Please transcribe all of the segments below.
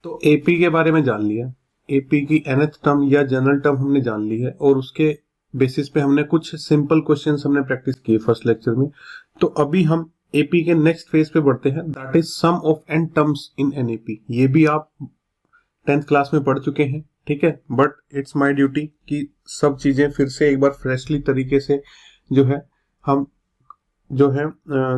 तो एपी के बारे में जान लिया, एपी की nth टर्म या जनरल टर्म हमने जान ली है, और उसके बेसिस पे हमने कुछ सिंपल क्वेश्चंस हमने प्रैक्टिस किए फर्स्ट लेक्चर में। तो अभी हम एपी के नेक्स्ट फेज पे बढ़ते हैं, that is sum of n terms in an AP. ये भी आप 10th क्लास में पढ़ चुके हैं, ठीक है, बट इट्स माय ड्यूटी कि सब चीजें फिर से एक बार फ्रेशली तरीके से जो है हम जो है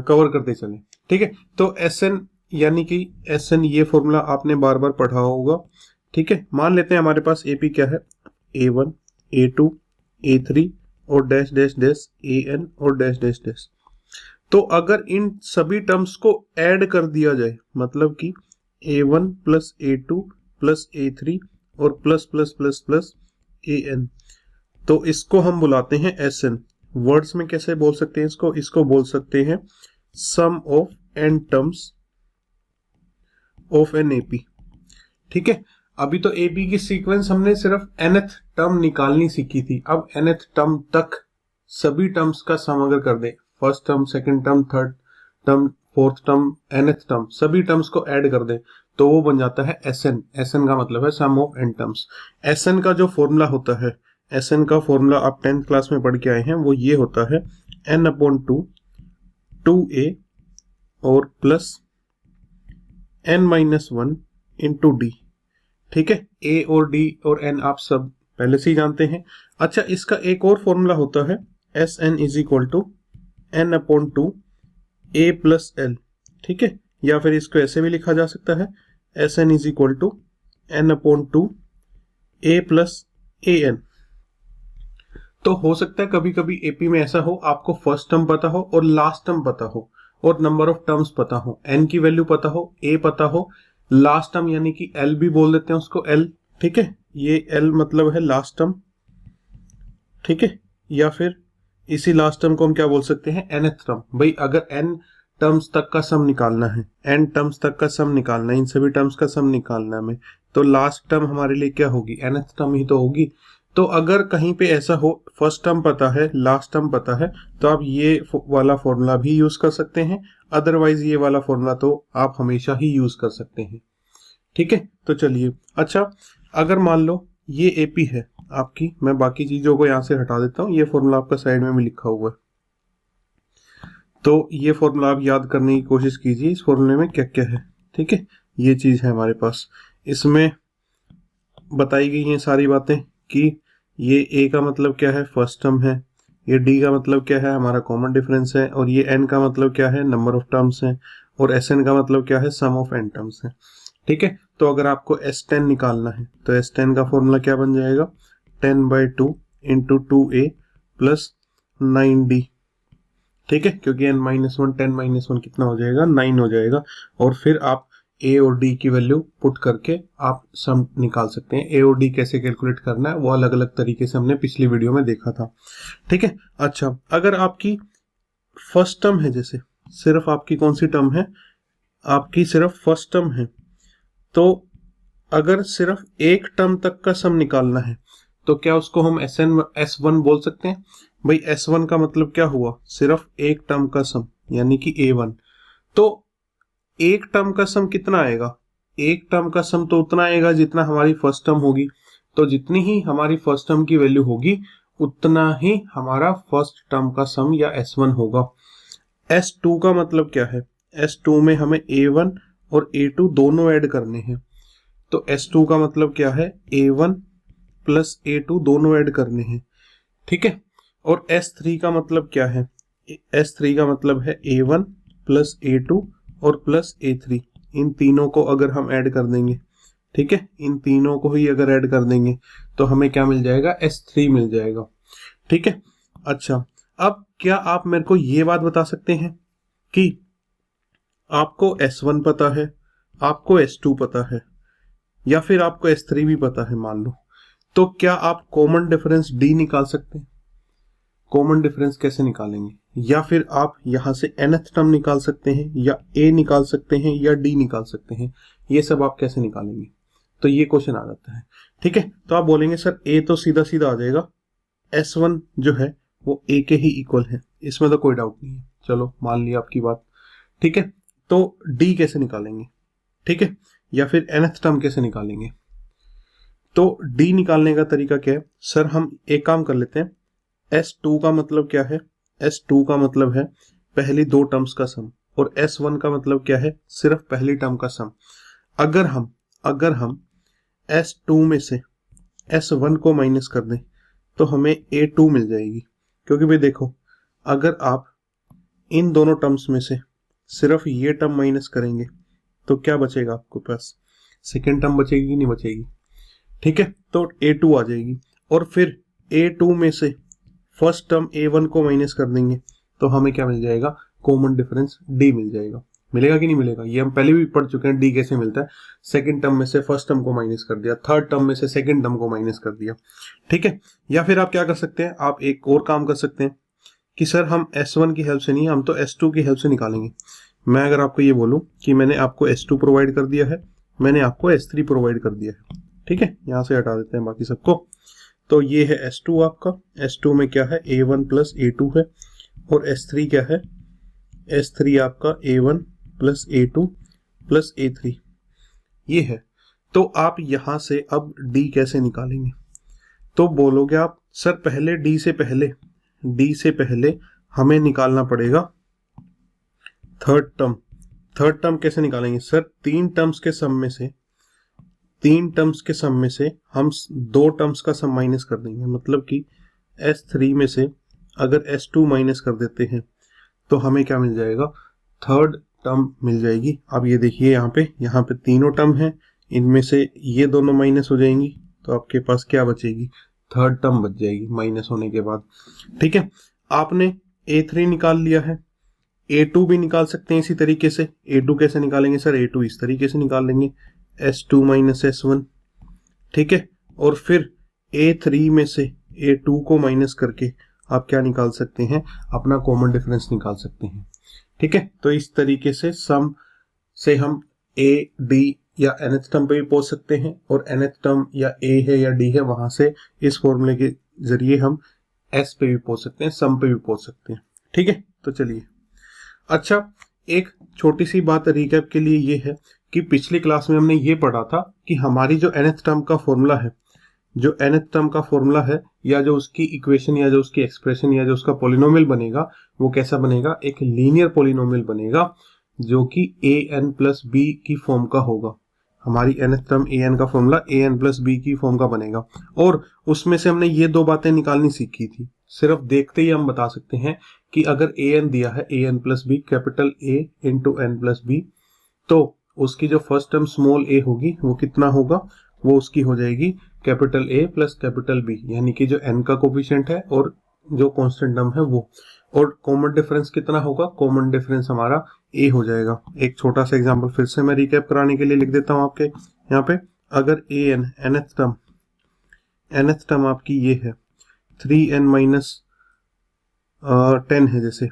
कवर करते चले, ठीक है। तो एस एन यानी कि एस एन, ये फॉर्मूला आपने बार बार पढ़ा होगा, ठीक है। मान लेते हैं हमारे पास एपी क्या है, A1 A2 A3 और डैश डैश डैश AN और डैश डैश डैश। तो अगर इन सभी टर्म्स को ऐड कर दिया जाए, मतलब कि A1 plus A2 plus A3 और plus plus plus plus AN, तो इसको हम बुलाते हैं SN। वर्ड्स में कैसे बोल सकते हैं इसको, इसको बोल सकते हैं sum of n terms of an AP, ठीक है। अभी तो एपी की सीक्वेंस हमने सिर्फ nth टर्म निकालनी सीखी थी, अब nth टर्म तक सभी टर्म्स का सम अगर कर दे, first term, second term, third term, fourth term, nth term, सभी टर्म्स को ऐड कर दे, तो वो बन जाता है एसएन। एसएन का मतलब है sum of n terms. SN का जो फॉर्मूला होता है, एसएन का फॉर्मूला आप 10th क्लास में पढ़ के आए हैं, वो ये होता है n/2 2a और प्लस n-1 इंटू डी, ठीक है। ए और डी और एन आप सब पहले से ही जानते हैं। अच्छा, इसका एक और फॉर्मूला होता है s n is equal to n/2 a plus l, ठीक है। या फिर इसको ऐसे भी लिखा जा सकता है s n is equal to n/2 a plus a n. तो हो सकता है कभी कभी एपी में ऐसा हो, आपको फर्स्ट टर्म पता हो और लास्ट टर्म पता हो और नंबर ऑफ टर्म्स पता हो, एन की वैल्यू पता हो, ए पता हो, लास्ट टर्म यानी कि एल भी बोल देते हैं उसको, एल, ठीक है। ये एल मतलब है लास्ट टर्म, ठीक है। या फिर इसी लास्ट टर्म को हम क्या बोल सकते हैं, nth टर्म। भाई अगर n टर्म्स तक का सम निकालना है, n टर्म्स तक का सम निकालना है, इन सभी टर्म्स का सम निकालना है हमें, तो लास्ट टर्म हमारे लिए क्या होगी, nth टर्म ही तो होगी। तो अगर कहीं पे ऐसा हो फर्स्ट टर्म पता है, लास्ट टर्म पता है, तो आप ये वाला फॉर्मूला भी यूज कर सकते हैं, अदरवाइज ये वाला फॉर्मूला तो आप हमेशा ही यूज कर सकते हैं, ठीक है। तो चलिए, अच्छा अगर मान लो ये एपी है आपकी, मैं बाकी चीजों को यहां से हटा देता हूं, ये फॉर्मूला आपका साइड में भी लिखा हुआ है, तो ये फॉर्मूला आप याद करने की कोशिश कीजिए, इस फॉर्मूले में क्या क्या है, ठीक है। ये चीज है हमारे पास, इसमें बताई गई हैं सारी बातें कि ये ए का मतलब क्या है, फर्स्ट टर्म है, ये डी का मतलब क्या है, हमारा कॉमन डिफरेंस है, और ये एन का मतलब क्या है, नंबर ऑफ टर्म्स है, और एस एन का मतलब क्या है, सम ऑफ एन टर्म्स है, ठीक है। तो अगर आपको S10 निकालना है तो S10 का फॉर्मूला क्या बन जाएगा, 10/2 इंटू 2a प्लस 9d, ठीक है, क्योंकि n-1 10-1 कितना हो जाएगा, 9 हो जाएगा। और फिर आप a और d की वैल्यू पुट करके आप सम निकाल सकते हैं। a और d कैसे कैलकुलेट करना है वो अलग अलग तरीके से हमने पिछली वीडियो में देखा था, ठीक है। अच्छा, अगर आपकी फर्स्ट टर्म है, जैसे सिर्फ आपकी कौन सी टर्म है, आपकी सिर्फ फर्स्ट टर्म है, तो अगर सिर्फ एक टर्म तक का सम निकालना है तो क्या उसको हम S1 बोल सकते हैं। भाई S1 का मतलब क्या हुआ, सिर्फ एक टर्म का सम यानी कि A1। तो एक टर्म का सम कितना आएगा, एक टर्म का सम तो उतना आएगा जितना हमारी फर्स्ट टर्म होगी, तो जितनी ही हमारी फर्स्ट टर्म की वैल्यू होगी उतना ही हमारा फर्स्ट टर्म का सम या S1 होगा। S2 का मतलब क्या है, S2 में हमें A1 और A2 दोनों ऐड करने हैं, तो S2 का मतलब क्या है, A1 प्लस A2 दोनों ऐड करने हैं, ठीक है। और S3 का मतलब क्या है, S3 का मतलब है A1 प्लस A2 और प्लस A3, इन तीनों को अगर हम ऐड कर देंगे, ठीक है, इन तीनों को ही अगर ऐड कर देंगे तो हमें क्या मिल जाएगा, S3 मिल जाएगा, ठीक है। अच्छा, अब क्या आप मेरे को ये बात बता सकते हैं कि आपको S1 पता है, आपको S2 पता है, या फिर आपको S3 भी पता है मान लो, तो क्या आप कॉमन डिफरेंस D निकाल सकते हैं। कॉमन डिफरेंस कैसे निकालेंगे, या फिर आप यहां से nth टर्म निकाल सकते हैं, या A निकाल सकते हैं, या D निकाल सकते हैं, ये सब आप कैसे निकालेंगे, तो ये क्वेश्चन आ जाता है, ठीक है। तो आप बोलेंगे सर A तो सीधा सीधा आ जाएगा, S1 जो है वो A के ही इक्वल है, इसमें तो कोई डाउट नहीं है, चलो मान लिया आपकी बात, ठीक है। तो D कैसे निकालेंगे, ठीक है, या फिर nth टर्म कैसे निकालेंगे। तो d निकालने का तरीका क्या है सर, हम एक काम कर लेते हैं। S2 का मतलब क्या है, S2 का मतलब है पहली दो टर्म्स का सम, और S1 का मतलब क्या है, सिर्फ पहली टर्म का सम। अगर हम S2 में से S1 को माइनस कर दें तो हमें A2 मिल जाएगी। क्योंकि भाई देखो, अगर आप इन दोनों टर्म्स में से सिर्फ ये टर्म माइनस करेंगे तो क्या बचेगा आपके पास, सेकेंड टर्म बचेगी कि नहीं बचेगी। ठीक है, तो A2 आ जाएगी, और फिर A2 में से फर्स्ट टर्म A1 को माइनस कर देंगे तो हमें क्या मिल जाएगा, कॉमन डिफरेंस D मिल जाएगा। मिलेगा कि नहीं मिलेगा, ये हम पहले भी पढ़ चुके हैं D कैसे मिलता है। सेकंड टर्म में से फर्स्ट टर्म को माइनस कर दिया, थर्ड टर्म में से सेकंड टर्म को माइनस कर दिया। ठीक है, या फिर आप क्या कर सकते हैं, आप एक और काम कर सकते हैं कि सर हम S1 की हेल्प से नहीं, हम तो S2 की हेल्प से निकालेंगे। मैं अगर आपको ये बोलूं कि मैंने आपको S2 प्रोवाइड कर दिया है, मैंने आपको S3 प्रोवाइड कर दिया है। ठीक है, यहां से हटा देते हैं बाकी सबको। तो ये है S2 आपका, S2 में क्या है, A1 प्लस A2 है, और S3 क्या है, S3 आपका A1 plus A2 plus A3 ये है। तो आप यहां से अब D कैसे निकालेंगे, तो बोलोगे आप सर पहले D से पहले हमें निकालना पड़ेगा थर्ड टर्म कैसे निकालेंगे सर, तीन टर्म्स के सम में से हम दो टर्म्स का सम माइनस कर देंगे। मतलब कि S3 में से अगर S2 माइनस कर देते हैं तो हमें क्या मिल जाएगा, थर्ड टर्म मिल जाएगी। अब ये देखिए यहाँ पे तीनों टर्म हैं, इनमें से ये दोनों माइनस हो जाएंगी तो आपके पास क्या बचेगी, थर्ड टर्म बच जाएगी माइनस होने के बाद। ठीक है, आपने A3 निकाल लिया है, A2 भी निकाल सकते हैं इसी तरीके से। A2 कैसे निकालेंगे सर, A2 इस तरीके से निकाल लेंगे, S2 माइनस S1। ठीक है, और फिर A3 में से A2 को माइनस करके आप क्या निकाल सकते हैं, अपना कॉमन डिफरेंस निकाल सकते हैं। ठीक है, तो इस तरीके से सम से हम A D या nth टर्म पे भी पहुंच सकते हैं, और nth टर्म या A है या D है वहां से इस फॉर्मूले के जरिए हम S पे भी पहुंच सकते हैं, सम पे भी पहुंच सकते हैं। ठीक है, तो चलिए, अच्छा एक छोटी सी बात रिकैप के लिए ये है कि पिछली क्लास में हमने ये पढ़ा था कि हमारी जो nth टर्म का फॉर्मूला है, या जो उसकी इक्वेशन या जो उसकी एक्सप्रेशन या जो उसका पॉलिनोमियल बनेगा वो कैसा बनेगा, एक लीनियर पॉलिनोमियल बनेगा जो कि an प्लस बी की फॉर्म का होगा। हमारी nth टर्म an का फॉर्मूला an प्लस बी की फॉर्म का बनेगा, और उसमें से हमने ये दो बातें निकालनी सीखी थी। सिर्फ देखते ही हम बता सकते हैं कि अगर an दिया है an plus b, capital A into n plus b, तो उसकी जो फर्स्ट टर्म स्मॉल a होगी वो कितना होगा, वो उसकी हो जाएगी capital A plus capital B, यानी कि जो n का कोफिशिएंट है और जो कांस्टेंट टर्म है वो। और कॉमन डिफरेंस कितना होगा, कॉमन डिफरेंस हमारा A हो जाएगा। एक छोटा सा एग्जांपल फिर से मैं रिकैप कराने के लिए लिख देता हूं आपके यहाँ पे। अगर an nth टर्म आपकी ये है 3n माइनस 10 है जैसे,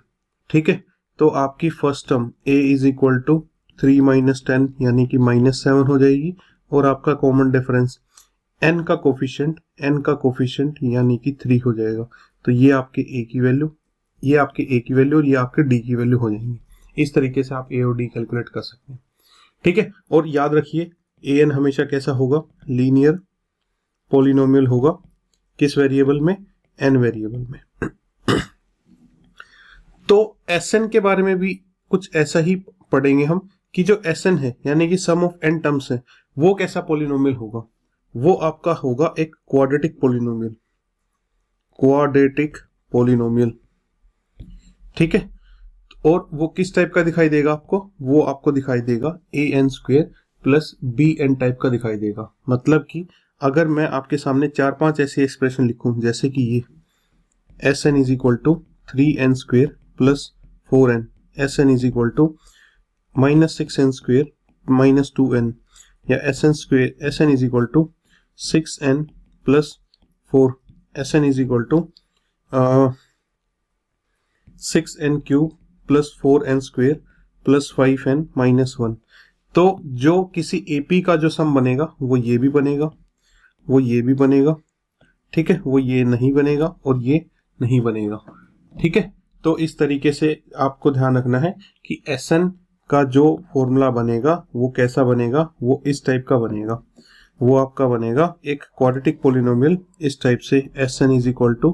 ठीक है, तो आपकी first term A is equal to 3 minus 10 यानी कि -7 हो जाएगी, और आपका कॉमन डिफरेंस n का कोफिशिएंट यानी कि 3 हो जाएगा। तो ये आपके A की वैल्यू, और ये आपके D की वैल्यू हो जाएंगी। इस तरीके से आप A और D कैलकुलेट कर सकते हैं। ठीक है, और याद रखिए an हमेशा कैसा होगा, लीनियर पॉलिनोमियल होगा। किस वेरिएबल में, n वेरिएबल में। तो Sn के बारे में भी कुछ ऐसा ही पढ़ेंगे हम कि जो Sn है यानी कि सम ऑफ n टर्म्स है वो कैसा पॉलिनोमियल होगा, वो आपका होगा एक क्वाड्रेटिक पॉलिनोमियल। ठीक है, और वो किस टाइप का दिखाई देगा आपको, वो आपको दिखाई देगा an² प्लस bn टाइप का दिखाई देगा। मतलब कि अगर मैं आपके सामने 4-5 ऐसी एक्सप्रेशन लिखूं जैसे कि ये Sn is equal to 3n² plus 4n, Sn is equal to -6n² minus 2n, या Sn is equal to 6n plus 4, Sn is equal to 6n³ plus 4n² plus 5n minus 1। तो जो किसी AP का जो सम बनेगा वो ये भी बनेगा, वो ये भी बनेगा। ठीक है, वो ये नहीं बनेगा और ये नहीं बनेगा। ठीक है, तो इस तरीके से आपको ध्यान रखना है कि Sn का जो फॉर्मूला बनेगा वो कैसा बनेगा, वो इस टाइप का बनेगा। वो आपका बनेगा एक क्वाड्रेटिक पोलिनोमियल इस टाइप से, s n is equal to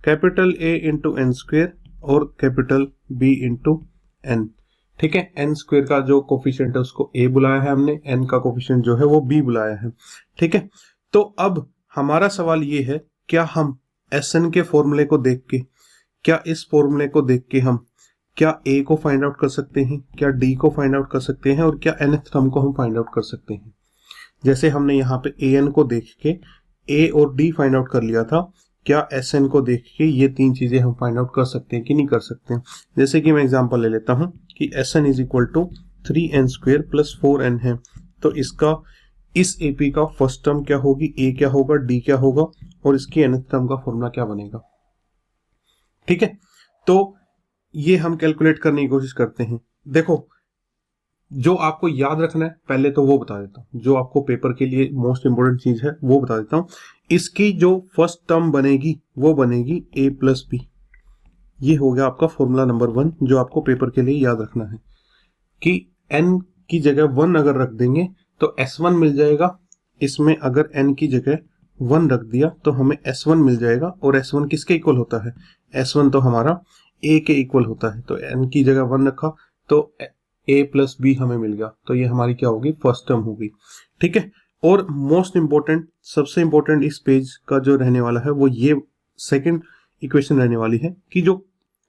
capital A into n square और कैपिटल बी इंटू एन। ठीक है, एन स्क्वेयर का जो कोफिशिएंट है उसको ए बुलाया है हमने, एन का कोफिशिएंट जो है वो बी बुलाया है। ठीक है, तो अब हमारा सवाल ये है, क्या हम एस एन के फॉर्मूले को देख के, क्या इस फॉर्मूले को देख के हम क्या ए को फाइंड आउट कर सकते हैं, क्या डी को फाइंड आउट कर सकते हैं, और क्या nth टर्म को हम फाइंड आउट कर सकते हैं। जैसे हमने यहाँ पे ए एन को देख के ए और डी फाइंड आउट कर लिया था, क्या एस एन को देख के ये तीन चीजें हम फाइंड आउट कर सकते हैं कि नहीं कर सकते हैं। जैसे कि मैं एग्जांपल ले लेता हूं कि s n is equal to 3n square plus 4n है, तो इसका इस एपी का फर्स्ट टर्म क्या होगी, ए क्या होगा, डी क्या होगा, और इसकी nth टर्म का फॉर्मूला क्या बनेगा। ठीक है, तो ये हम कैलकुलेट करने की कोशिश करते हैं। देखो, जो आपको याद रखना है पहले तो वो बता देता हूँ, जो आपको पेपर के लिए मोस्ट इंपोर्टेंट चीज है वो बता देता हूँ। इसकी जो फर्स्ट टर्म बनेगी वो बनेगी a प्लस बी। ये हो गया आपका फॉर्मूला नंबर 1 जो आपको पेपर के लिए याद रखना है कि n की जगह 1 अगर रख देंगे तो s1 मिल जाएगा। इसमें अगर n की जगह 1 रख दिया तो हमें s1 मिल जाएगा, और s1 किसके इक्वल होता है, s1 तो हमारा a के इक्वल होता है। तो n की जगह 1 रखा तो a प्लस बी हमें मिल गया, तो ये हमारी क्या होगी, फर्स्ट टर्म होगी। ठीक है, और मोस्ट इंपोर्टेंट, सबसे इंपोर्टेंट इस पेज का जो रहने वाला है वो ये सेकंड इक्वेशन रहने वाली है कि जो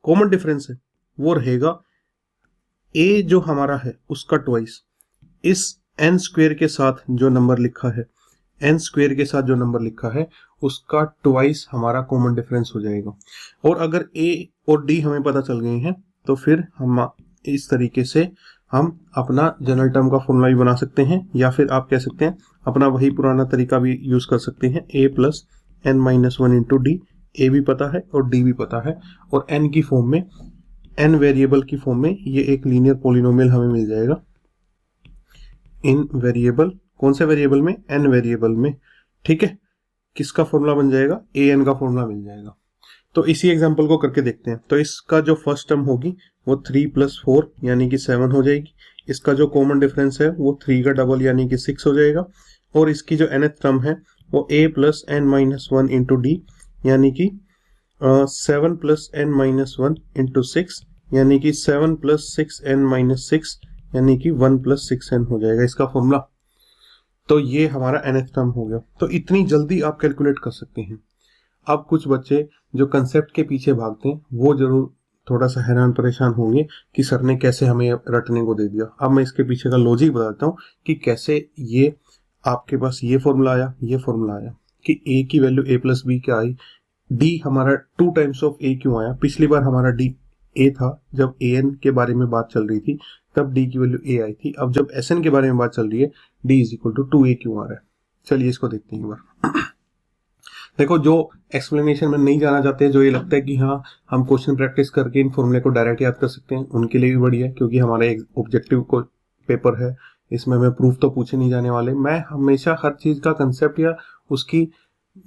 कॉमन डिफरेंस है वो रहेगा a जो हमारा है उसका ट्वाइस इस n स्क्वेयर के साथ जो नंबर लिखा है, n स्क्वेयर के साथ जो नंबर लिखा है उसका ट्वाइस हमारा कॉमन डिफरेंस हो जाएगा। और अगर a और d हमें पता चल गए हैं तो फिर हम इस तरीके से हम अपना जनरल टर्म का फॉर्मूला भी बना सकते हैं, या फिर आप कह सकते हैं अपना वही पुराना तरीका भी यूज कर सकते हैं, a plus n minus 1 into D. a भी पता है और d भी पता है, और n की फॉर्म में, n वेरिएबल की फॉर्म में ये एक लीनियर पॉलिनोमियल हमें मिल जाएगा। इन वेरिएबल, कौन से वेरिएबल में, n वेरिएबल में। ठीक है, किसका फॉर्मूला बन जाएगा, an का फॉर्मूला मिल जाएगा। तो इसी एग्जांपल को करके देखते हैं। तो इसका जो फर्स्ट टर्म होगी वो 3 प्लस 4 यानी कि 7 हो जाएगी। इसका जो कॉमन डिफरेंस है वो 3 का डबल यानी कि 6 हो जाएगा, और इसकी जो nth टर्म है वो a plus n minus 1 into D यानी कि 7 प्लस n माइनस 1 इंटू 6 यानी कि 7 प्लस 6n माइनस 6 यानी कि 1 प्लस 6n हो जाएगा इसका फॉर्मूला। तो ये हमारा nth टर्म हो गया। तो इतनी जल्दी आप कैलकुलेट कर सकते हैं। अब कुछ बच्चे जो कंसेप्ट के पीछे भागते हैं वो जरूर थोड़ा सा हैरान परेशान होंगे कि सर ने कैसे हमें रटने को दे दिया। अब मैं इसके पीछे का लॉजिक बताता हूँ कि कैसे ये आपके पास ये फॉर्मूला आया, ये फॉर्मूला आया कि a की वैल्यू a प्लस बी क्या आई, d हमारा 2 टाइम्स ऑफ a क्यों आया। पिछली बार हमारा d a था जब an के बारे में बात चल रही थी, तब d की वैल्यू a आई थी। अब जब sn के बारे में बात चल रही है d is equal to 2a क्यों आ रहा है। चलिए इसको देखते हैं एक बार। देखो, जो एक्सप्लेनेशन में नहीं जाना चाहते, जो ये लगता है कि हाँ हम क्वेश्चन प्रैक्टिस करके इन फॉर्मूले को डायरेक्ट याद कर सकते हैं, उनके लिए भी बढ़िया है, क्योंकि हमारा एक ऑब्जेक्टिव को पेपर है, इसमें हमें प्रूफ तो पूछे नहीं जाने वाले। मैं हमेशा हर चीज का कंसेप्ट या उसकी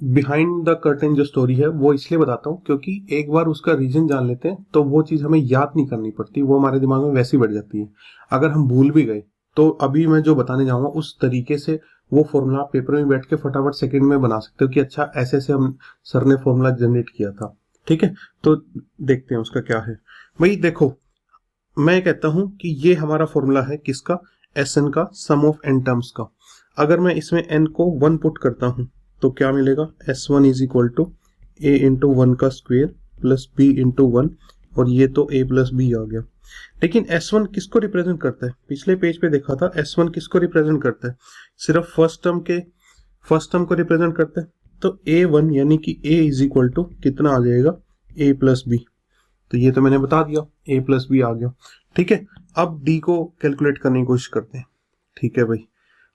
बिहाइंड द कर्टेन जो स्टोरी है वो इसलिए बताता हूँ क्योंकि एक बार उसका रीजन जान लेते हैं तो वो चीज हमें याद नहीं करनी पड़ती, वो हमारे दिमाग में वैसी बैठ जाती है। अगर हम भूल भी गए तो अभी मैं जो बताने जाऊंगा उस तरीके से वो फॉर्मूला पेपर में बैठ के फटाफट सेकंड में बना सकते हो कि अच्छा ऐसे ऐसे हम सर ने फॉर्मूला जनरेट किया था। ठीक है, तो देखते हैं उसका क्या है। भाई देखो, मैं कहता हूं कि ये हमारा फॉर्मूला है किसका, Sn का, सम ऑफ n टर्म्स का। अगर मैं इसमें n को 1 पुट करता हूं तो क्या मिलेगा, S1 is equal to a into 1 का स्क्वेयर प्लस b इंटू 1, और ये तो a प्लस बी आ गया। लेकिन S1 किसको रिप्रेजेंट करता है, पिछले पेज पे देखा था S1 किसको रिप्रेजेंट करता है, सिर्फ फर्स्ट टर्म को रिप्रेजेंट करता है। तो A1 यानी कि A इज इक्वल टू कितना आ जाएगा, a प्लस बी। तो ये तो मैंने बता दिया, a प्लस बी आ गया। ठीक है, अब d को कैलकुलेट करने की कोशिश करते हैं। ठीक है भाई,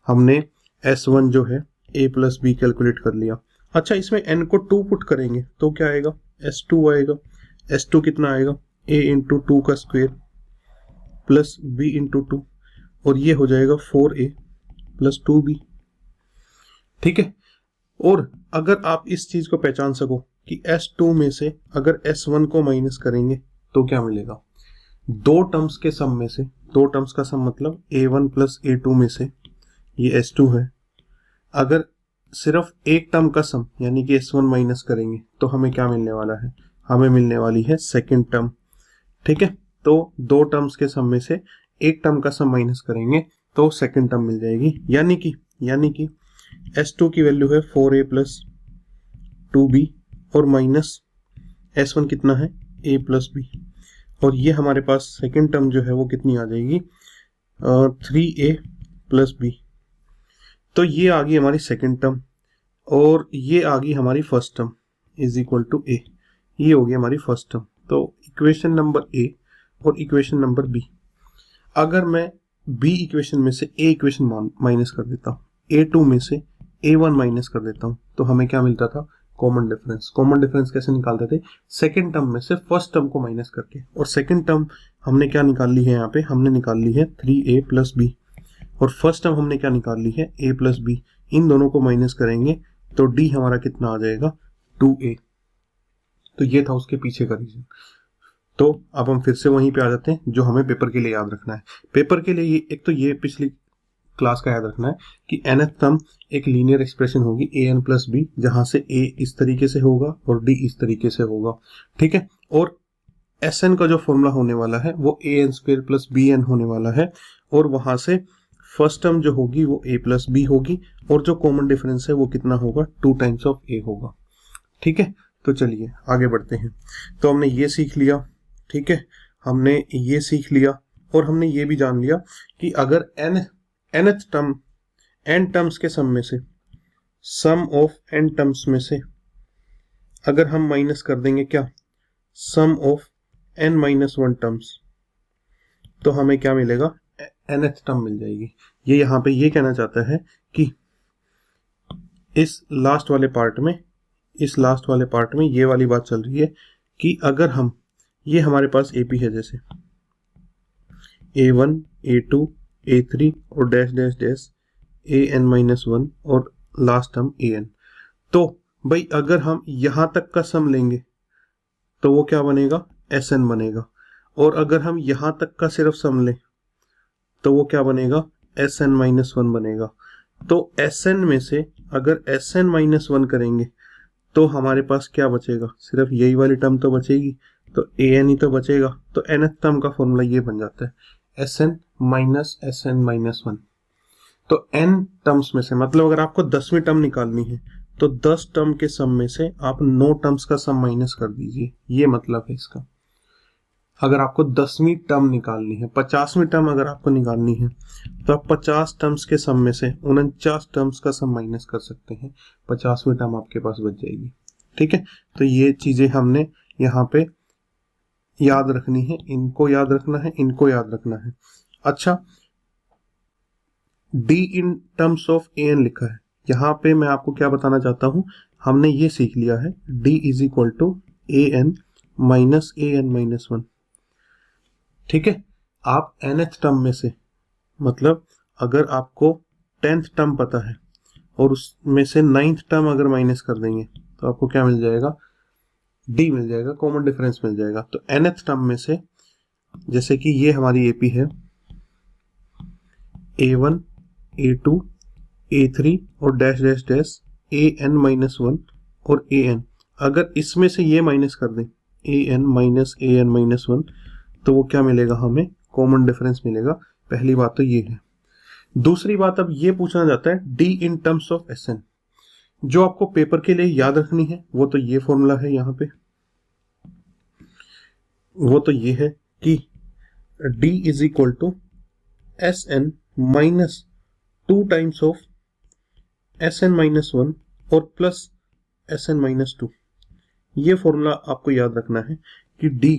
हमने S1 जो है a प्लस बी कैलकुलेट कर लिया। अच्छा, इसमें n को 2 पुट करेंगे तो क्या आएगा, S2 आएगा। S2 कितना आएगा, a इंटू 2 का स्क्वेयर प्लस b इंटू 2, और ये हो जाएगा 4a प्लस 2b। ठीक है, और अगर आप इस चीज को पहचान सको कि S2 में से अगर S1 को माइनस करेंगे तो क्या मिलेगा, दो टर्म्स के सम में से दो टर्म्स का सम मतलब A1 प्लस A2 में से ये S2 है। अगर सिर्फ एक टर्म का सम यानी कि S1 माइनस करेंगे तो हमें क्या मिलने वाला है, हमें मिलने वाली है सेकेंड टर्म। ठीक है, तो दो टर्म्स के सम में से एक टर्म का सम माइनस करेंगे तो सेकेंड टर्म मिल जाएगी, यानी कि S2 की वैल्यू है 4A प्लस 2B और माइनस S1 कितना है A प्लस B, और ये हमारे पास सेकेंड टर्म जो है वो कितनी आ जाएगी 3A प्लस B। तो ये आ गई हमारी सेकेंड टर्म और ये आ गई हमारी first term is equal to A। ये हो गई हमारी फर्स्ट टर्म। तो इक्वेशन नंबर A और इक्वेशन नंबर B, अगर मैं B इक्वेशन में से A इक्वेशन माइनस कर देता हूँ, A2 में से A1 माइनस कर देता हूँ, तो हमें क्या मिलता था, कॉमन डिफरेंस। कॉमन डिफरेंस कैसे निकालते थे, सेकेंड टर्म में से फर्स्ट टर्म को माइनस करके, और सेकेंड टर्म हमने क्या निकाल ली है, यहाँ पे हमने निकाल ली है 3A प्लस B, और फर्स्ट टर्म हमने क्या निकाल ली है A प्लस B। इन दोनों को माइनस करेंगे तो D हमारा कितना आ जाएगा 2A। तो ये था उसके पीछे का रीजन। तो अब हम फिर से वहीं पे आ जाते हैं जो हमें पेपर के लिए याद रखना है। पेपर के लिए एक तो ये पिछली क्लास का याद रखना है कि nth टर्म एक लीनियर एक्सप्रेशन होगी an प्लस बी, जहां से a इस तरीके से होगा और d इस तरीके से होगा। ठीक है, और Sn का जो फॉर्मूला होने वाला है वो an स्क्वायर प्लस bn होने वाला है, और वहां से फर्स्ट टर्म जो होगी वो a प्लस बी होगी, और जो कॉमन डिफरेंस है वो कितना होगा 2 टाइम्स ऑफ a होगा। ठीक है, तो चलिए आगे बढ़ते हैं। तो हमने ये सीख लिया, ठीक है, हमने ये सीख लिया, और हमने ये भी जान लिया कि अगर nth टर्म n टर्म्स के सम में से, सम ऑफ n टर्म्स में से अगर हम माइनस कर देंगे क्या, सम ऑफ n माइनस 1 टर्म्स, तो हमें क्या मिलेगा, nth टर्म मिल जाएगी। ये यहाँ पे ये कहना चाहता है कि इस लास्ट वाले पार्ट में ये वाली बात चल रही है कि अगर हम, ये हमारे पास AP है, जैसे A1 A2 A3 और dash dash dash an minus 1 और लास्ट टर्म an। तो भाई अगर हम यहां तक का सम लेंगे तो वो क्या बनेगा, Sn बनेगा, और अगर हम यहां तक का सिर्फ सम लें तो वो क्या बनेगा, Sn माइनस 1 बनेगा। तो Sn में से अगर Sn माइनस 1 करेंगे तो हमारे पास क्या बचेगा, सिर्फ यही वाली टर्म तो बचेगी, तो an ही तो बचेगा। तो nth टर्म का फॉर्मूला ये बन जाता है Sn माइनस Sn माइनस 1। तो n टर्म्स में से, मतलब अगर आपको 10वीं टर्म निकालनी है तो 10 टर्म के सम में से आप 9 टर्म्स का सम माइनस कर दीजिए, ये मतलब है इसका। अगर आपको 10वीं टर्म निकालनी है, 50वीं टर्म अगर आपको निकालनी है तो आप 50 टर्म्स के सम में से 49 टर्म्स का सम माइनस कर सकते हैं, 50वीं टर्म आपके पास बच जाएगी। ठीक है, तो ये चीजें हमने यहाँ पे याद रखनी है, इनको याद रखना है, इनको याद रखना है। अच्छा, d in terms of an लिखा है, यहाँ पे मैं आपको क्या बताना चाहता हूँ, हमने ये सीख लिया है d is equal to an minus an minus 1। ठीक है, आप nth टर्म में से, मतलब अगर आपको 10th टर्म पता है और उसमें से 9th टर्म अगर माइनस कर देंगे तो आपको क्या मिल जाएगा, d मिल जाएगा, कॉमन डिफरेंस मिल जाएगा। तो nth टर्म में से, जैसे कि ये हमारी AP है A1 A2 A3 और dash dash dash an minus 1 और an, अगर इसमें से ये माइनस कर दें an माइनस 1 तो वो क्या मिलेगा, हमें कॉमन डिफरेंस मिलेगा। पहली बात तो ये है। दूसरी बात, अब ये पूछना जाता है d in terms of Sn। जो आपको पेपर के लिए याद रखनी है वो तो ये फॉर्मूला है, यहाँ पे वो तो ये है कि d is equal to Sn minus 2 times of Sn minus 1 और प्लस Sn माइनस 2। ये फॉर्मूला आपको याद रखना है कि d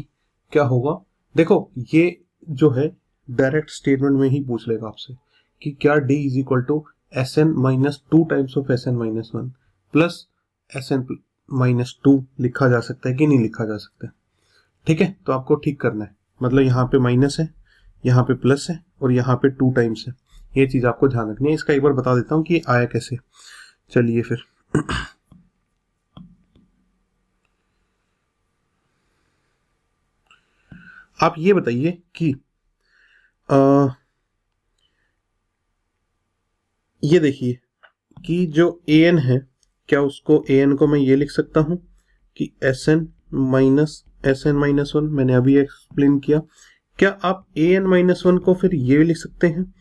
क्या होगा। देखो ये जो है डायरेक्ट स्टेटमेंट में ही पूछ लेगा आपसे कि क्या d is equal to Sn minus 2 times of Sn minus 1 plus Sn minus 2 लिखा जा सकता है कि नहीं लिखा जा सकता है। ठीक है, तो आपको ठीक करना है, मतलब यहाँ पे माइनस है, यहाँ पे प्लस है और यहाँ पे 2 टाइम्स है, ये चीज आपको ध्यान रखनी है। इसका एक बार बता देता हूँ कि ये आया कैसे। चलिए फिर आप ये बताइए कि ये देखिए कि जो ए एन है, क्या उसको ए एन को मैं ये लिख सकता हूँ कि एस एन माइनस वन, मैंने अभी एक्सप्लेन किया। क्या आप ए एन माइनस वन को फिर ये लिख सकते हैं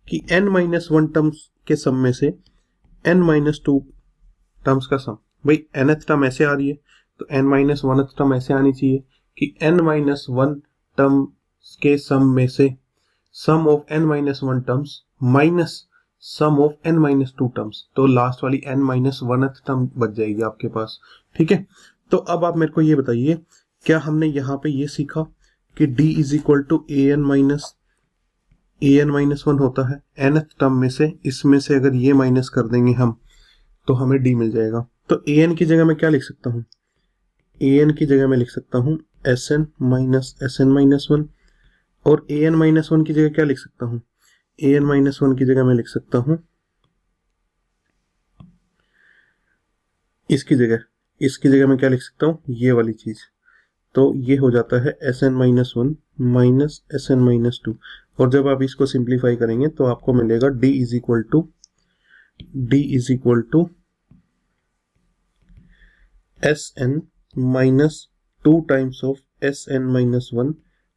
कि एन माइनस वन टर्म्स के सम में से एन माइनस टू टर्म्स का सम। भाई nth टर्म ऐसे आ रही है तो n माइनस वन टर्म ऐसे आनी चाहिए कि n माइनस वन टर्म्स के सम में से sum of n minus one terms minus sum of n minus two terms, तो लास्ट वाली n माइनस वन टर्म बच जाएगी आपके पास। ठीक है, तो अब आप मेरे को ये बताइए, क्या हमने यहाँ पे ये सीखा कि d is equal to a n minus one होता है nth टर्म में से, इसमें से अगर ये माइनस कर देंगे हम तो हमें d मिल जाएगा। तो ए एन की जगह मैं क्या लिख सकता हूँ, ए एन की जगह मैं लिख सकता हूँ एस एन माइनस वन, और ए एन माइनस वन की जगह क्या लिख सकता हूँ, ए एन माइनस वन की जगह मैं लिख सकता हूँ इसकी जगह मैं क्या लिख सकता हूँ, ये वाली चीज। तो ये हो जाता है s n minus one minus s n minus two, और जब आप इसको सिंप्लीफाई करेंगे तो आपको मिलेगा d is equal to s n minus two times of s n minus one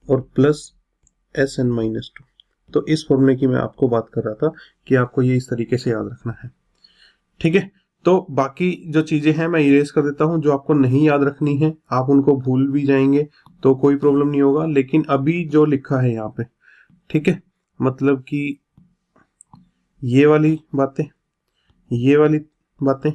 और plus s n minus two. तो इस फॉर्मूले की मैं आपको बात कर रहा था कि आपको ये इस तरीके से याद रखना है। ठीक है, तो बाकी जो चीजें हैं मैं इरेज कर देता हूं, जो आपको नहीं याद रखनी है आप उनको भूल भी जाएंगे तो कोई प्रॉब्लम नहीं होगा, लेकिन अभी जो लिखा है यहाँ पे, ठीक है, मतलब कि ये वाली बातें, ये वाली बातें,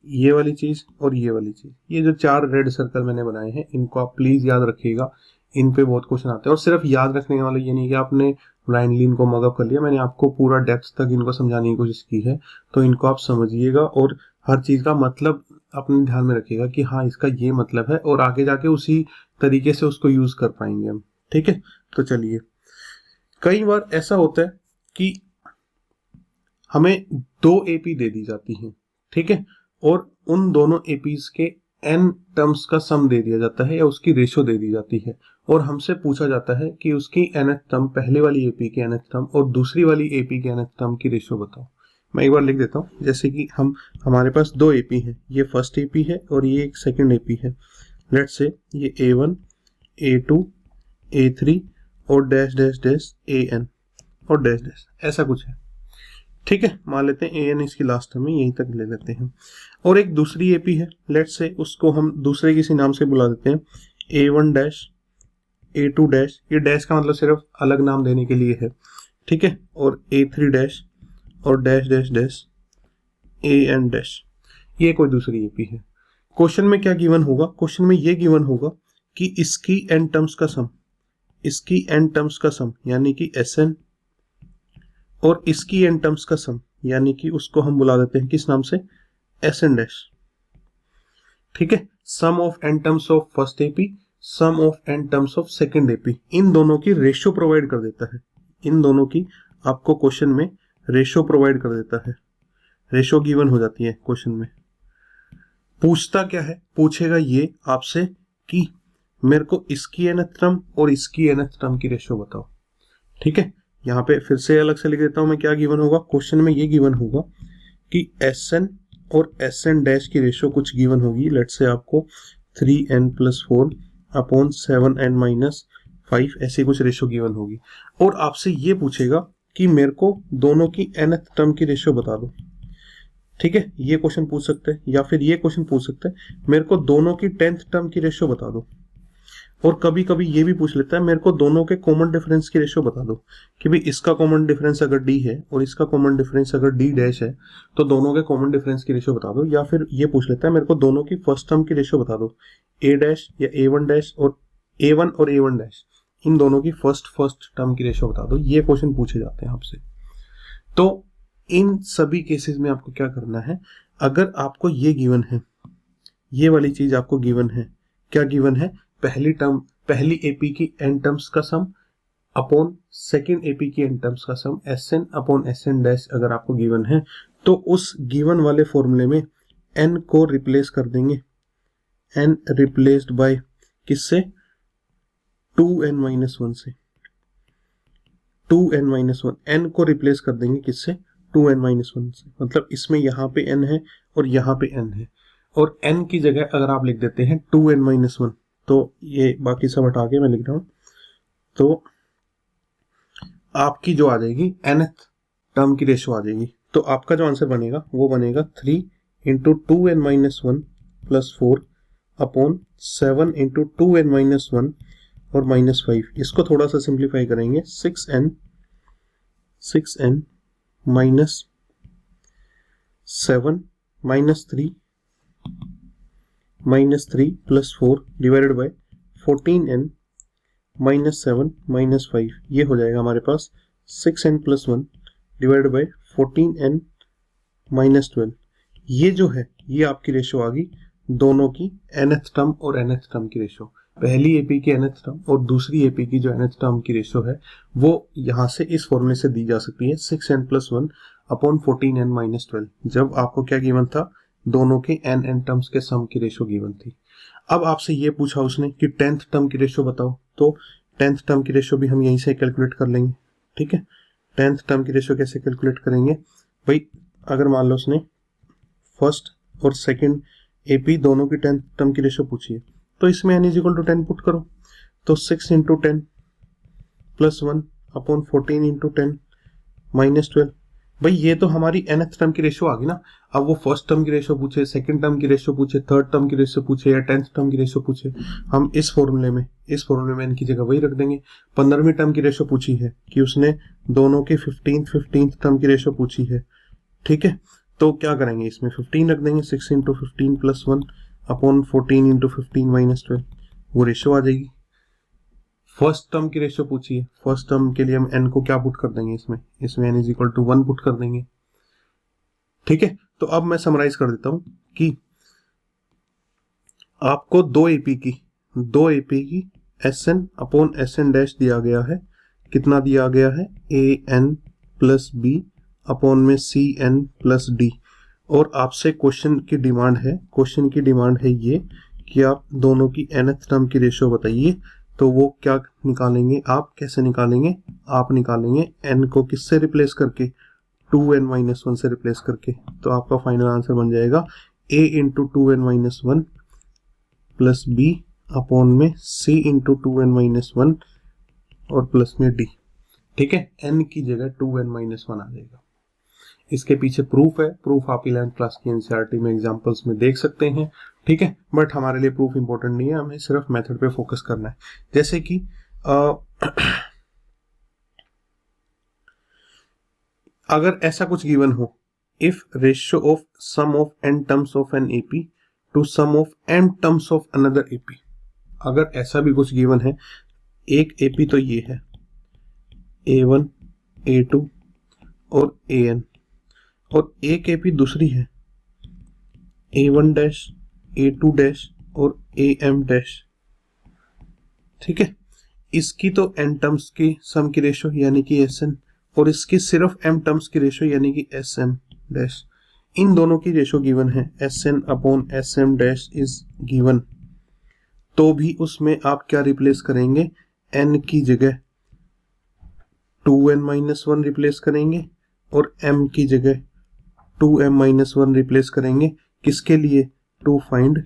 ये वाली चीज और ये वाली चीज, ये जो चार रेड सर्कल मैंने बनाए हैं इनको आप प्लीज याद रखिएगा। इन पे बहुत क्वेश्चन आते हैं, और सिर्फ याद रखने वाला ये नहीं कि आपने ब्लाइंडली इनको मगअप कर लिया, मैंने आपको पूरा डेप्थ तक इनको समझाने की कोशिश की है, तो इनको आप समझिएगा और हर चीज का मतलब अपने ध्यान में रखिएगा कि हाँ इसका ये मतलब है, और आगे जाके उसी तरीके से उसको यूज कर पाएंगे हम। ठीक है, तो चलिए, कई बार ऐसा होता है कि हमें दो एपी दे दी जाती हैं, ठीक है, और उन दोनों एपीज के एन टर्म्स का सम दे दिया जाता है या उसकी रेशो दे दी जाती है, और हमसे पूछा जाता है कि उसकी nth टर्म, पहले वाली एपी की nth टर्म और दूसरी वाली एपी की nth टर्म की रेशो बताओ। मैं एक बार लिख देता हूँ, जैसे कि हमारे पास दो एपी हैं, ये फर्स्ट एपी है और ये एक सेकंड एपी है। लेट्स से ये A1, A2, A3 और डैश डैश डैश AN और डैश डैश, ऐसा कुछ है। ठीक है, मान लेते हैं AN इसकी लास्ट में, यहीं तक ले लेते हैं। और एक दूसरी एपी है, लेट्स से उसको हम दूसरे किसी नाम से बुला देते हैं, A1 डैश, A2 डैश, ये डैश का मतलब सिर्फ अलग नाम देने के लिए है, ठीक है, और A3 डैश और dash dash dash AN dash, ये कोई दूसरी एपी है। क्वेश्चन में क्या गिवन होगा, क्वेश्चन में ये गिवन होगा कि इसकी एन टर्म्स का सम, इसकी एन टर्म्स का सम यानी कि SN, और इसकी एन टर्म्स का सम यानी कि उसको हम बुला देते हैं किस नाम से, SN डैश। ठीक है, sum of n terms of first AP, sum of n terms of second AP, इन दोनों की रेशियो प्रोवाइड कर देता है, इन दोनों की आपको क्वेश्चन में रेशियो प्रोवाइड कर देता है, रेशियो गिवन हो जाती है क्वेश्चन में। पूछता क्या है, पूछेगा ये आपसे कि मेरे को इसकी nth टर्म और इसकी nth टर्म की रेशियो बताओ। ठीक है, यहाँ पे फिर से अलग से लिख देता हूं मैं, क्या गिवन होगा क्वेश्चन में, ये गिवन होगा कि SN और SN डैश की रेशियो कुछ गिवन होगी, लेट्स से आपको 3n+4 अपॉन 7n माइनस 5, ऐसी कुछ रेशियो गिवन होगी, और आपसे ये पूछेगा कि मेरे को दोनों की nth टर्म की रेशियो बता दो। ठीक है, ये क्वेश्चन पूछ सकते हैं, या फिर ये क्वेश्चन पूछ सकते हैं मेरे को दोनों की 10th टर्म की रेशियो बता दो, और कभी कभी ये भी पूछ लेता है मेरे को दोनों के कॉमन डिफरेंस की रेशियो बता दो, कि भाई इसका कॉमन डिफरेंस अगर d है और इसका कॉमन डिफरेंस अगर d डैश है तो दोनों के कॉमन डिफरेंस की रेशियो बता दो। या फिर ये पूछ लेता है मेरे को दोनों की फर्स्ट टर्म की रेशियो बता दो, a डैश या a1 डैश और a1 और a1 डैश, इन दोनों की फर्स्ट टर्म की रेशियो बता दो। ये क्वेश्चन पूछे जाते हैं आपसे। तो इन सभी केसेस में आपको क्या करना है, अगर आपको ये गिवन है, ये वाली चीज आपको गिवन है, क्या गिवन है, पहली टर्म, पहली एपी की एन टर्म्स का सम अपॉन सेकंड एपी की एन टर्म्स का सम, SN अपॉन SN डैश अगर आपको गिवन है, तो उस गिवन वाले फॉर्मूले में n को रिप्लेस कर देंगे, n रिप्लेस्ड बाय किससे, 2n-1 से। 2n-1, n को रिप्लेस कर देंगे किससे, 2n-1 से, मतलब इसमें यहाँ पे n है और यहाँ पे n है, और n की जगह अगर आप लिख देते हैं 2n-1, तो ये बाकी सब हटा के मैं लिख रहा हूँ, तो आपकी जो आ जाएगी nth टर्म की रेशो आ जाएगी। तो आपका जो आंसर बनेगा वो बनेगा 3 into 2n-1 plus 4 upon 7 into 2n-1 और -5। इसको थोड़ा सा सिंप्लीफाई करेंगे, 6n minus 7 -3 plus 4 divided by 14n -7 -5, ये हो जाएगा हमारे पास 6n plus 1 divided by 14n -12। ये जो है ये आपकी रेशो आ गई दोनों की nth टर्म और nth टर्म की रेशो। पहली एपी की nth टर्म और दूसरी एपी की जो nth टर्म की रेशो है वो यहाँ से इस फॉर्मूले से दी जा सकती है, 6n प्लस 1 अपॉन 14n -12, जब आपको क्या गिवन था, दोनों के n टर्म्स के सम की रेशो गिवन थी। अब आपसे ये पूछा उसने कि 10th टर्म की रेशो बताओ, तो 10th टर्म की रेशो भी हम यहीं से कैलकुलेट कर लेंगे। ठीक है, 10th टर्म की रेशो कैसे कैलकुलेट करेंगे भाई, अगर मान लो उसने फर्स्ट और सेकंड एपी दोनों की 10th टर्म की रेशो पूछी है, तो इसमें n is equal to 10 put करो, तो 6 इंटू 10 प्लस 1 अपॉन 14 इंटू 10 -12। भाई ये तो हमारी nth टर्म की रेशो आ गई ना। अब वो फर्स्ट टर्म की रेशो पूछे, सेकंड टर्म की रेशो पूछे, थर्ड टर्म की रेशो पूछे या 10th टर्म की रेशो पूछे, हम इस फॉर्मूले में n की जगह वही रख देंगे। 15वीं टर्म की रेशो पूछी है कि उसने दोनों के 15th टर्म की रेशो पूछी है। ठीक है, तो क्या करेंगे, इसमें 15 रख देंगे, 6 इंटू 15 प्लस 1 अपॉन 14 इंटू 15 -12, वो रेशो आ जाएगी। फर्स्ट टर्म की रेशो पूछी है, फर्स्ट टर्म के लिए हम n को क्या पुट कर देंगे, इसमें n is equal to 1 put कर देंगे। ठीक है, तो अब मैं समराइज कर देता हूं कि आपको दो एपी की Sn अपॉन Sn डैश दिया गया है। कितना दिया गया है, an प्लस बी अपॉन में Cn प्लस डी, और आपसे क्वेश्चन की डिमांड है ये कि आप दोनों की nth टर्म की रेशो बताइए। तो वो क्या निकालेंगे, आप कैसे निकालेंगे, आप निकालेंगे n को किससे रिप्लेस करके, 2n-1 से रिप्लेस करके। तो आपका फाइनल आंसर बन जाएगा a into 2n-1 plus b upon में c इंटू 2n-1 और प्लस में d। ठीक है, n की जगह 2n-1 आ जाएगा। इसके पीछे प्रूफ है, प्रूफ आप 11th क्लास की एनसीईआरटी में एग्जांपल्स में देख सकते हैं। ठीक है, बट हमारे लिए प्रूफ इंपॉर्टेंट नहीं है, हमें सिर्फ मेथड पे फोकस करना है। जैसे कि अगर ऐसा कुछ गिवन हो, if ratio of sum of n terms of an AP to sum of m terms of another AP, अगर ऐसा भी कुछ गिवन है, एक एपी तो ये है a1 a2 और an, और एक एपी दूसरी है a1 डैश a2 डैश और am डैश। ठीक है, इसकी तो n टर्म्स की सम की रेशो यानी कि Sn, और इसकी सिर्फ m टर्म्स की रेशो यानी कि Sm डैश। इन दोनों की रेशो गिवन है, Sn upon Sm dash is given, तो भी उसमें आप क्या रिप्लेस करेंगे, n की जगह 2n-1 रिप्लेस करेंगे और m की जगह 2m-1 रिप्लेस करेंगे। किसके लिए, टू फाइंड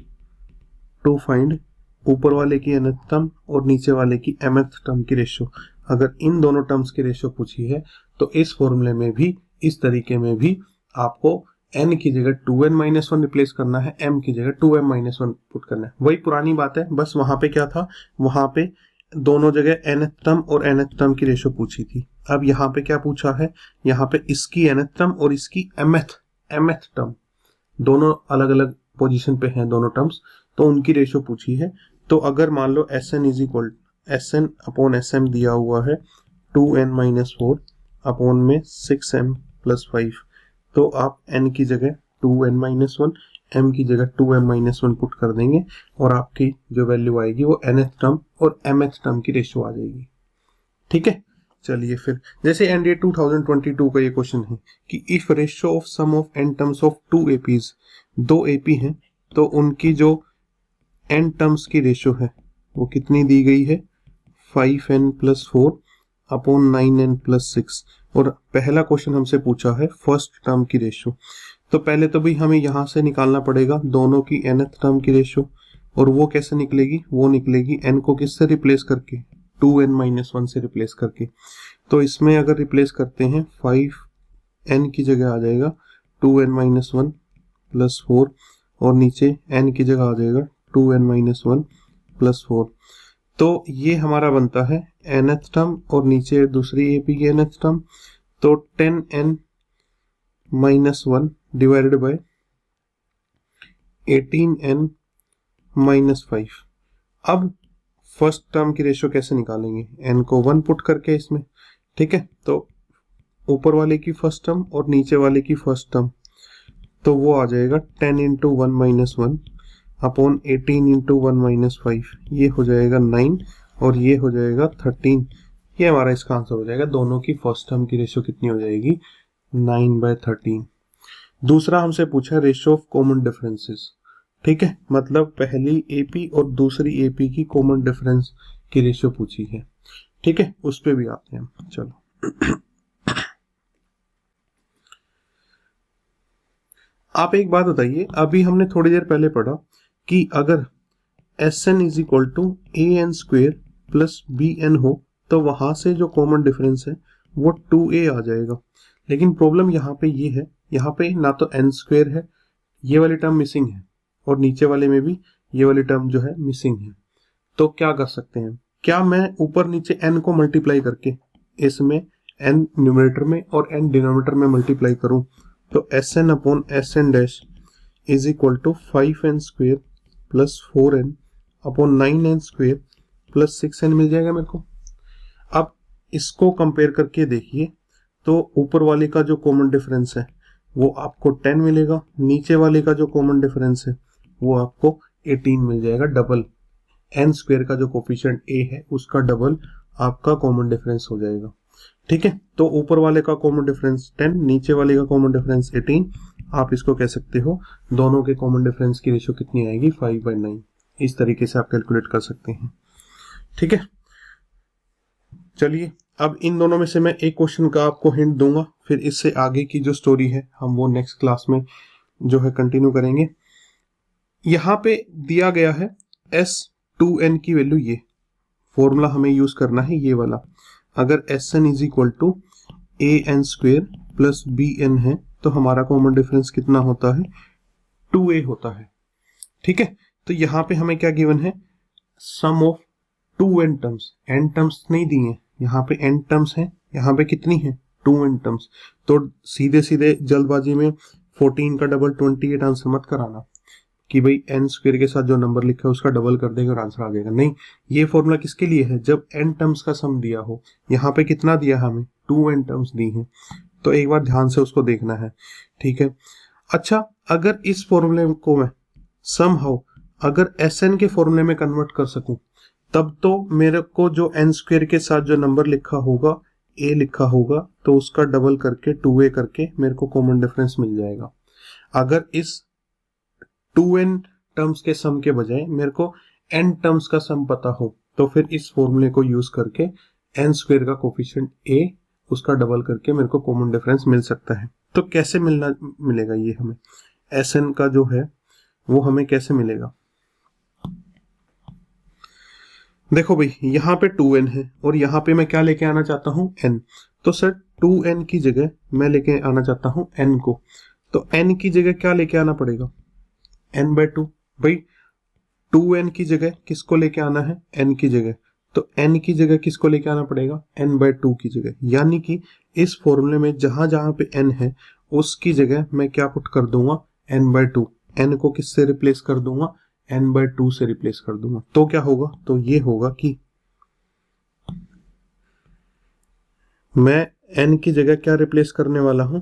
ऊपर वाले की nth टर्म और नीचे वाले की mth टर्म की रेशो। अगर इन दोनों टर्म्स की रेशो पूछी है तो इस फॉर्मूले में भी, इस तरीके में भी आपको n की जगह 2n-1 रिप्लेस करना है, m की जगह 2m-1 पुट करना है। वही पुरानी बात है, बस वहां पे क्या था, वहां पे दोनों जगह nth टर्म और nth टर्म की रेशो पूछी थी। अब यहाँ पे क्या पूछा है, यहाँ पे इसकी nth टर्म और इसकी mth टर्म, दोनों अलग अलग पोजीशन पे हैं दोनों टर्म्स, तो उनकी रेशो पूछी है। तो अगर मान लो Sn is equal Sn upon Sm दिया हुआ है 2n-4 अपॉन में 6m प्लस 5, तो आप n की जगह 2n-1, m की जगह 2m-1 पुट कर देंगे और आपकी जो वैल्यू आएगी वो nth टर्म और mth टर्म की रेशो आ जाएगी। ठीक है, चलिए फिर जैसे एनडीए 2022 का ये क्वेश्चन है कि if ratio of sum of n terms of two APs, दो एपी हैं तो उनकी जो n टर्म्स की रेशो है वो कितनी दी गई है, 5n plus 4 upon 9n plus 6। और पहला क्वेश्चन हमसे पूछा है फर्स्ट टर्म की रेशियो। तो पहले तो भाई हमें यहाँ से निकालना पड़ेगा दोनों की nth टर्म की रेशियो। और वो कैसे निकलेगी, वो निकलेगी n को किससे रिप्लेस करके, 2n-1 से रिप्लेस करके। तो इसमें अगर रिप्लेस करते हैं 5n की जगह आ जाएगा 2n-1 प्लस 4, और नीचे n की जगह आ जाएगा 2n-1 प्लस 4। तो ये हमारा बनता है nth टर्म, और नीचे दूसरी AP की nth टर्म। तो 10n-1 डिवाइडेड बाय 18n-5। अब फर्स्ट टर्म की रेशियो कैसे निकालेंगे, n को 1 पुट करके इसमें, ठीक है। तो ऊपर वाले की फर्स्ट टर्म और नीचे वाले की फर्स्ट टर्म, तो वो आ जाएगा 10 × 1 - 1 अपॉन 18 × 1 - 5, ये हो जाएगा 9 और ये हो जाएगा 13। ये हमारा इसका आंसर हो जाएगा। दोनों की फर्स्ट टर्म की रेशियो कितनी हो जाएगी, 9/13। दूसरा हमसे पूछा रेशियो ऑफ कॉमन डिफरेंसेस, ठीक है, मतलब पहली AP और दूसरी AP की कॉमन डिफरेंस की रेशियो पूछी है, ठीक है। उस पे भी आते हैं, चलो। आप एक बात बताइए, अभी हमने थोड़ी देर पहले पढ़ा कि अगर Sn = an² प्लस bn हो तो वहां से जो कॉमन डिफरेंस है वो 2a आ जाएगा। लेकिन प्रॉब्लम यहाँ पे ये है, यहाँ पे ना तो n² है, ये वाली टर्म मिसिंग है, और नीचे वाले में भी ये वाली टर्म जो है मिसिंग है। तो क्या कर सकते हैं, क्या मैं ऊपर नीचे n को मल्टीप्लाई करके इसमें n न्यूमरेटर में और n डिनोमिनेटर में मल्टीप्लाई करूं, तो Sn/Sn' = 5n² plus 4n upon 9n² plus 6n मिल जाएगा मेरे को। अब इसको कंपेयर करके देखिए, तो ऊपर वाले का जो कॉमन डिफरेंस है वो आपको 10 मिलेगा, नीचे वाले का जो कॉमन डिफरेंस है वो आपको 18 मिल जाएगा। डबल n² का जो कोफिशिएंट a है उसका डबल आपका कॉमन डिफरेंस हो जाएगा, ठीक है। तो ऊपर वाले का कॉमन डिफरेंस 10, नीचे वाले का कॉमन डिफरेंस 18। आप इसको कह सकते हो दोनों के कॉमन डिफरेंस की रेशियो कितनी आएगी, 5/9। इस तरीके से आप कैलकुलेट कर सकते हैं, ठीक है। चलिए, अब इन दोनों में से मैं एक क्वेश्चन का आपको हिंट दूंगा, फिर इससे आगे की जो स्टोरी है हम वो नेक्स्ट क्लास में जो है कंटिन्यू करेंगे। यहाँ पे दिया गया है S2n की वैल्यू, ये फॉर्मूला हमें यूज करना है ये वाला। अगर Sn = an² प्लस bn है तो हमारा कॉमन डिफरेंस कितना होता है, 2a होता है, ठीक है। तो यहाँ पे हमें क्या गिवन है, sum of 2n terms. n terms नहीं दी है, यहाँ पे n टर्म्स है, यहाँ पे कितनी है, 2n टर्म्स। तो सीधे सीधे जल्दबाजी में 14 का डबल 28 आंसर मत कराना कि भाई n² के साथ जो नंबर लिखा है उसका डबल कर देगा और आंसर आ जाएगा। नहीं, ये फॉर्मूला किसके लिए है, जब n टर्म्स का सम दिया हो। यहाँ पे कितना दिया हमें, 2n टर्म्स दी हैं, तो एक बार ध्यान से उसको देखना है, ठीक है। अच्छा, अगर इस फॉर्मूले को मैं समहाउ अगर Sn के फॉर्मूले में कन्वर्ट कर सकूं, तब तो मेरे को जो n² के साथ जो नंबर लिखा होगा, a लिखा होगा, तो उसका डबल करके 2a करके मेरे को कॉमन डिफरेंस मिल जाएगा। अगर इस 2n टर्म्स के सम के बजाय मेरे को n टर्म्स का सम पता हो, तो फिर इस फॉर्मूले को यूज करके n² का कोफिशिएंट a उसका डबल करके मेरे को कॉमन डिफरेंस मिल सकता है। तो कैसे मिलेगा ये हमें, Sn का जो है वो हमें कैसे मिलेगा। देखो भाई, यहाँ पे 2n है और यहाँ पे मैं क्या लेके आना चाहता हूँ, n। तो सर 2n की जगह मैं लेके आना चाहता हूँ n को, तो n की जगह क्या लेके आना पड़ेगा, n/2। भाई 2n की जगह किसको लेके आना है, n की जगह, तो n की जगह किसको लेके आना पड़ेगा, n/2 की जगह। यानी कि इस फॉर्मूले में जहां जहां पे n है उसकी जगह मैं क्या पुट कर दूंगा, n/2। n को किससे रिप्लेस कर दूंगा, n/2 से रिप्लेस कर दूंगा। तो क्या होगा, तो ये होगा कि मैं n की जगह क्या रिप्लेस करने वाला हूं,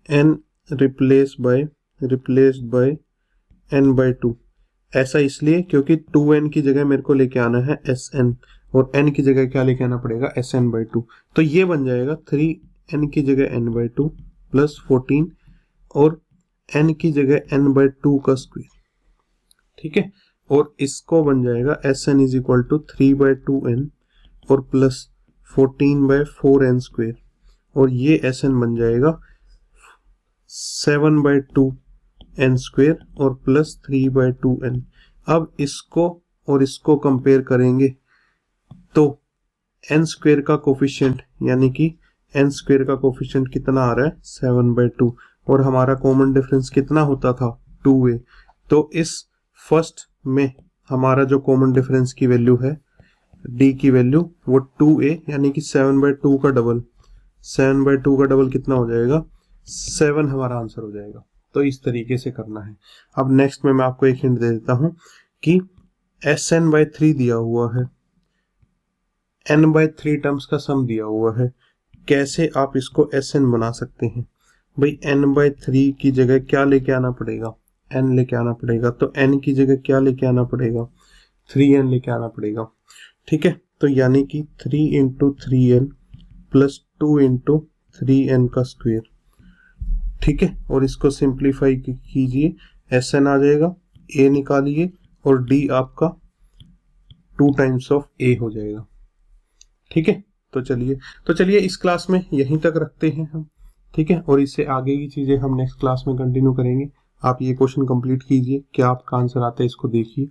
n रिप्लेस्ड बाय n/2। ऐसा इसलिए क्योंकि 2n की जगह मेरे को लेके आना है Sn, और n की जगह क्या लेके आना पड़ेगा, Sn/2। तो ये बन जाएगा 3n की जगह n/2 प्लस 14 और n की जगह n/2 का स्क्वायर, ठीक है। और इसको बन जाएगा s n is equal to 3/2n और प्लस 14/4n², और ये एस एन बन जाएगा 7/2n² और प्लस 3/2n। अब इसको और इसको कंपेयर करेंगे तो n² का कोफिशिएंट यानी कि n² का कोफिशिएंट कितना आ रहा है 7/2, और हमारा कॉमन डिफरेंस कितना होता था 2a। तो इस फर्स्ट में हमारा जो कॉमन डिफरेंस की वैल्यू है d की वैल्यू वो 2a यानी कि 7/2 का डबल, 7/2 का डबल कितना हो जाएगा 7 हमारा आंसर हो जाएगा। तो इस तरीके से करना है। अब नेक्स्ट में मैं आपको एक हिंट दे देता हूं कि Sn/3 दिया हुआ है, n/3 टर्म्स का सम दिया हुआ है, कैसे आप इसको Sn बना सकते हैं। भाई n/3 की जगह क्या लेके आना पड़ेगा, n लेके आना पड़ेगा, तो n की जगह क्या लेके आना पड़ेगा 3n लेके आना पड़ेगा। ठीक है, तो यानी कि 3 × 3n प्लस 2 × 3n का स्क्वायर। ठीक है, और इसको सिंप्लीफाई कीजिए, Sn आ जाएगा, a निकालिए और d आपका 2 टाइम्स ऑफ a हो जाएगा। ठीक है, तो चलिए इस क्लास में यहीं तक रखते हैं हम। ठीक है, और इससे आगे की चीजें हम नेक्स्ट क्लास में कंटिन्यू करेंगे। आप ये क्वेश्चन कंप्लीट कीजिए, क्या आपका आंसर आता है इसको देखिए।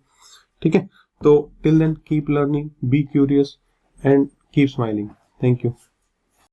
ठीक है, तो till then keep learning, be curious and keep smiling. Thank you.